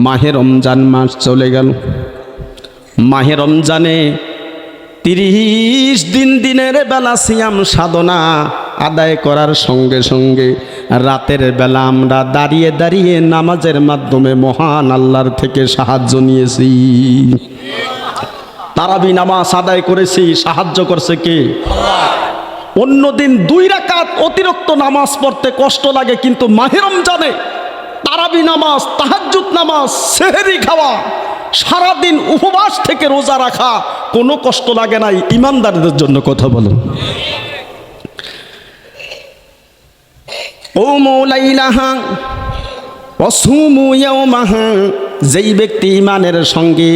মাহে রমজান মাস চলে গেল। মাহে রমজানে 30 দিন দিনের বেলা সিয়াম সাধনা আদায় করার সঙ্গে সঙ্গে রাতের বেলা আমরা দাঁড়িয়ে দাঁড়িয়ে নামাজের মাধ্যমে মহান আল্লাহর থেকে সাহায্য নিয়েছি। তারাবি নামাজ আদায় করেছি, সাহায্য করছে কে? অন্যদিন 2 রাকাত অতিরিক্ত নামাজ পড়তে কষ্ট লাগে, কিন্তু মাহে রমজানে তারাবি নামাজ, তাহাজ্জুদ নামাজ, সেহরি খাওয়া, সারাদিন উপবাস থেকে রোজা রাখা কোনো কষ্ট লাগে নাই। ইমানদারদের জন্য কথা বলেন। ও মৌলাইলাহা ওয়াসুমু ইয়াওমাহা, যেই ব্যক্তি ইমানের সঙ্গে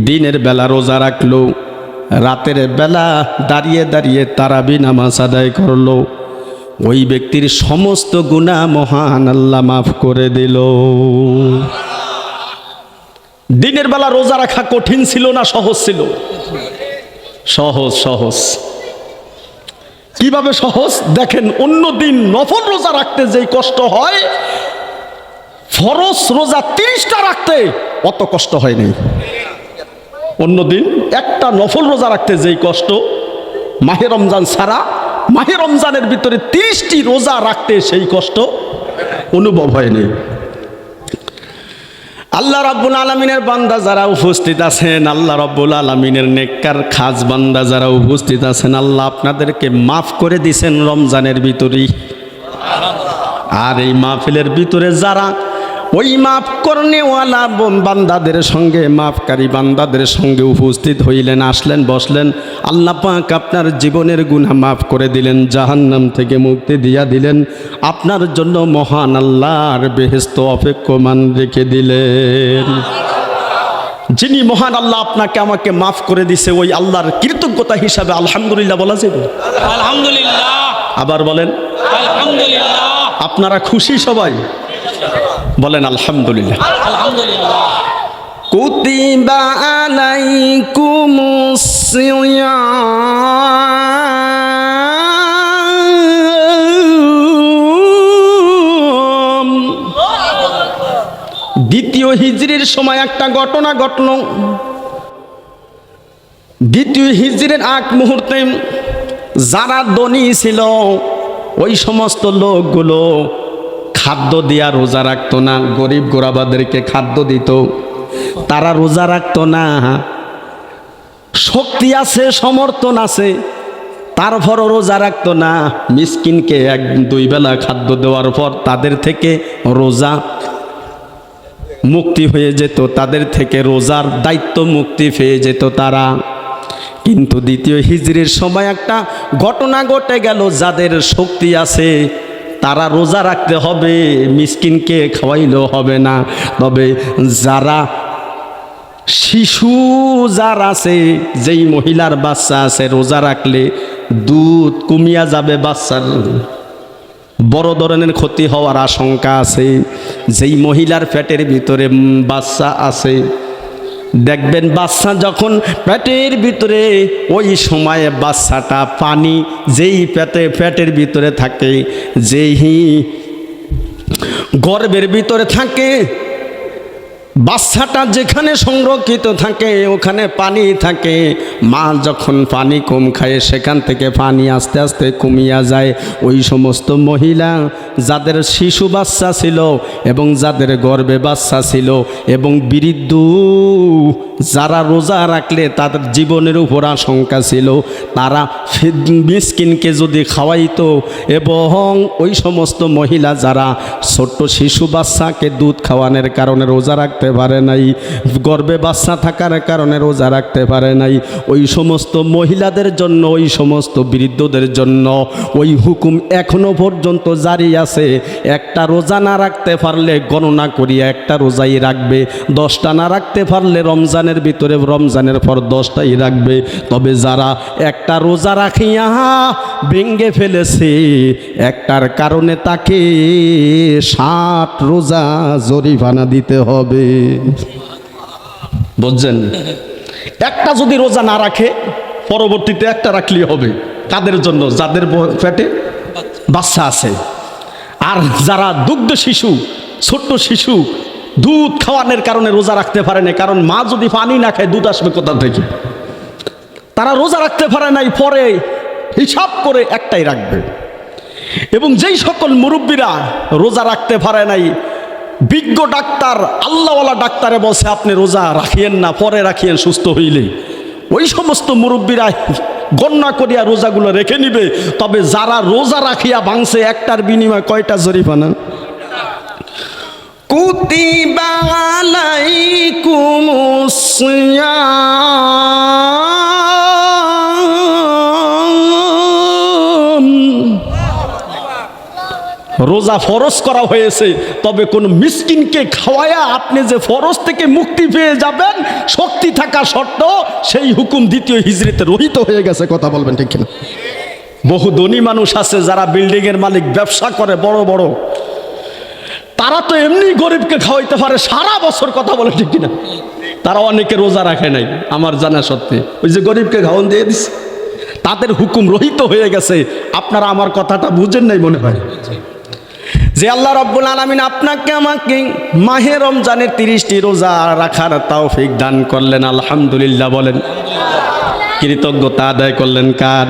দিনের বেলা রোজা রাখলো, রাতের বেলা দাঁড়িয়ে দাঁড়িয়ে তারাবি নামাজ আদায় করলো, ওই ব্যক্তির সমস্ত গুনাহ মহান আল্লাহ মাফ করে দিল। দিনের বেলা রোজা রাখা কঠিন ছিল না সহজ ছিল? সহজ। সহজ কিভাবে সহজ দেখেন, অন্য দিন নফল রোজা রাখতে যেই কষ্ট হয়, ফরজ রোজা 30টা রাখতে অত কষ্ট হয় নাই। অন্যদিন একটা নফল রোজা রাখতে যেই কষ্ট, মাহে রমজান ছাড়া মাহে রমজানের ভিতরে 30টি রোজা রাখতে সেই কষ্ট অনুভব হয়নি। আল্লাহ রাব্বুল আলামিনের বান্দা যারা উপস্থিত আছেন, আল্লাহ রাব্বুল আলামিনের নেককার খাস বান্দা যারা উপস্থিত আছেন, আল্লাহ আপনাদেরকে মাফ করে দিয়েছেন রমজানের ভিতরেই। আর এই মাহফিলের ভিতরে যারা ওই মাফ করনেওয়ালা বান্দাদের সঙ্গে, মাফকারী বান্দাদের সঙ্গে উপস্থিত হইলেন, আসলেন, বসলেন, আল্লাহ পাক আপনার জীবনের গুনাহ মাফ করে দিলেন, জাহান্নাম থেকে মুক্তি দিয়া দিলেন, আপনার জন্য মহান আল্লাহর বেহেশত অপেক্ষমান রেখে দিলেন। যিনি মহান আল্লাহ আপনাকে আমাকে মাফ করে দিছে, ওই আল্লাহর কৃতজ্ঞতা হিসাবে আলহামদুলিল্লাহ বলা যাবে। আলহামদুলিল্লাহ। আবার বলেন আলহামদুলিল্লাহ। আপনারা খুশি সবাই? বলেন আলহামদুলিল্লাহ। আলহামদুলিল্লাহ। কুতিবা আলাইকুমুস সিয়াম। দ্বিতীয় হিজরির সময় একটা ঘটনা ঘটল। দ্বিতীয় হিজরির আগ মুহূর্তে যারা ধনী ছিল, ওই সমস্ত লোকগুলো খাদ্য দিয়া রোজা রাখতো না, গরিব গোরাবাদেরকে খাদ্য দিত, তারা রোজা রাখতো না। শক্তি আছে, সমর্থন আছে, তারপরও রোজা রাখতো না। মিসকিনকে 1-2 বেলা খাদ্য দেওয়ার পর তাদের থেকে রোজা মুক্তি হয়ে যেত, তাদের থেকে রোজার দায়িত্ব মুক্তি পেয়ে যেত তারা। কিন্তু দ্বিতীয় হিজরির সময় একটা ঘটনা ঘটে গেল, যাদের শক্তি আছে তারা রোজা রাখতে হবে, মিসকিনকে খাওয়াইলেও হবে না। তবে যারা শিশু যারা আছে, যেই মহিলার বাচ্চা আছে, রোজা রাখলে দুধ কমিয়া যাবে, বাচ্চার বড় ধরনের ক্ষতি হওয়ার আশঙ্কা আছে। যেই মহিলার পেটের ভিতরে বাচ্চা আছে, দেখবেন বাচ্চা যখন পেটের ভিতরে, ওই সময়ে বাচ্চাটা পানি যেই পেটের ভিতরে থাকে, যেই গর্ভের ভিতরে থাকে, বাচ্চাটা যেখানে সংরক্ষিত থাকে ওখানে পানি থাকে। মা যখন পানি কম খায়, সেখান থেকে পানি আস্তে আস্তে কমিয়া যায়। ওই সমস্ত মহিলা যাদের শিশু বাচ্চা ছিল এবং যাদের গর্ভে বাচ্চা ছিল এবং বৃদ্ধ যারা রোজা রাখলে তাদের জীবনের উপর আশঙ্কা ছিল, তারা মিসকিনকে যদি খাওয়াইতো, এবং ওই সমস্ত মহিলা যারা ছোট্ট শিশু বাচ্চাকে দুধ খাওয়ানোর কারণে রোজা রাখতে পারে নাই, গর্ভে বাচ্চা থাকার কারণে রোজা রাখতে পারে নাই, ওই সমস্ত মহিলাদের জন্য, ওই সমস্ত বৃদ্ধদের জন্য ওই হুকুম এখনো পর্যন্ত জারি আছে। একটা রোজা না রাখতে পারলে গণনা করিয়া একটা রোজাই রাখবে, 10টা না রাখতে পারলে রমজানের ভিতরে রমজানের পর 10টাই রাখবে। তবে যারা একটা রোজা রাখিয়া ভেঙ্গে ফেলেছে, একটার কারণে তাকে 60 রোজা জরিমানা দিতে হবে। বুঝছেন? একটা যদি রোজা না রাখে, পরবর্তীতে একটা রাখলেই হবে। তাদের জন্য যাদের পেটে বাচ্চা আছে, আর যারা দুগ্ধ শিশু, ছোট্ট শিশু, দুধ খাওয়ানোর কারণে রোজা রাখতে পারে না, কারণ মা যদি পানি না খায় দুধ আসবে কোথা থেকে? তারা রোজা রাখতে পারে নাই, পরে হিসাব করে একটাই রাখবে। এবং যেই সকল মুরব্বীরা রোজা রাখতে পারে নাই, বিজ্ঞ ডাক্তার আল্লাহওয়ালা ডাক্তারে বলছে আপনি রোজা রাখিয়েন না, পরে রাখিয়েন সুস্থ হইলে, ওই সমস্ত মুরব্বীরা গণনা করিয়া রোজাগুলো রেখে নিবে। তবে যারা রোজা রাখিয়া ভাঙছে, একটার বিনিময়ে কয়টা জরিমানা? কুতিবা আলাইকুমুস সিয়াম, রোজা ফরজ করা হয়েছে, তবে কোন মিসকিনকে খাওয়ায়া আপনি যে ফরজ থেকে মুক্তি পেয়ে যাবেন শক্তি থাকা সত্ত্বেও, সেই হুকুম দ্বিতীয় হিজরিতে রহিত হয়ে গেছে। কথা বলবেন ঠিক কিনা? বহু ধনী মানুষ আছে যারা বিল্ডিংয়ের মালিক, ব্যবসা করে বড় বড়, তারা তো এমনি গরিবকে খাওয়াইতে পারে সারা বছর। কথা বলে ঠিক কিনা? তারা অনেকে রোজা রাখে নাই আমার জানা সত্ত্বে, ওই যে গরিবকে খাওয়ান দিয়ে দিচ্ছে, তাদের হুকুম রহিত হয়ে গেছে। আপনারা আমার কথাটা বুঝেন নাই মনে হয়। যে আল্লাহ রাব্বুল আলামিন আপনাকে আমাকে মাহে রমজানের 30টি রোজা রাখার তৌফিক দান করলেন, আলহামদুলিল্লাহ বলেন। কৃতজ্ঞতা আদায় করলেন কার?